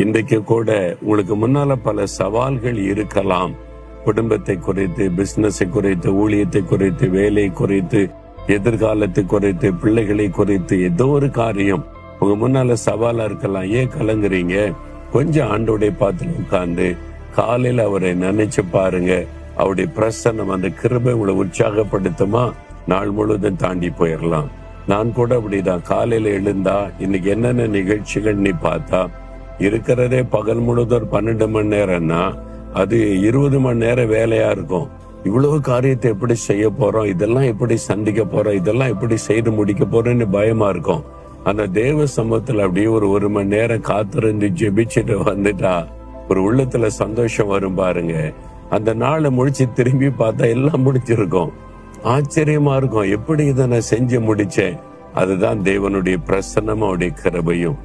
இன்றைக்கு கூட உங்களுக்கு முன்னால பல சவால்கள் இருக்கலாம். குடும்பத்தை குறித்து, பிசினஸை குறித்து, ஊழியத்தை குறித்து, வேலை குறித்து, எதிர்காலத்தை குறித்து, பிள்ளைகளை குறித்து, ஏதோ ஒரு காரியம் உங்க முன்னால சவாலா இருக்கலாம். ஏன் கலங்குறீங்க? கொஞ்சம் ஆண்டோடைய பாத்துல உட்கார்ந்து காலையில அவரை நினைச்சு பாருங்க. அவருடைய பிரசன்னம், அந்த கிருபை உங்களை உற்சாகப்படுத்துமா, நாள் முழுவதும் தாண்டி போயிடலாம். நான் கூட அப்படிதான். காலையில எழுந்தா இன்னைக்கு என்னென்ன நிகழ்ச்சிகள் நீ பார்த்தா, இருக்கிறதே பகல் முழுவதும் 12 மணி நேரம்னா அது 20 மணி நேரம் வேலையா இருக்கும். இவ்வளவு காரியத்தை எப்படி செய்ய போறோம், இதெல்லாம் எப்படி சந்திக்க போறோம், இதெல்லாம் எப்படி செய்து முடிக்க போறோம்னு பயமா இருக்கும். அந்த தேவ சமூகத்துல அப்படியே ஒரு மணி நேரம் காத்திருந்து ஜெபிச்சுட்டு வந்துட்டா ஒரு உள்ளத்துல சந்தோஷம் வரும் பாருங்க. அந்த நாளை முடிச்சு திரும்பி பார்த்தா எல்லாம் முடிச்சிருக்கும். ஆச்சரியமா இருக்கும், எப்படி இதை நான் செஞ்சு முடிச்சேன். அதுதான் தேவனுடைய பிரசன்னமும் அவருடைய கிருபையும்.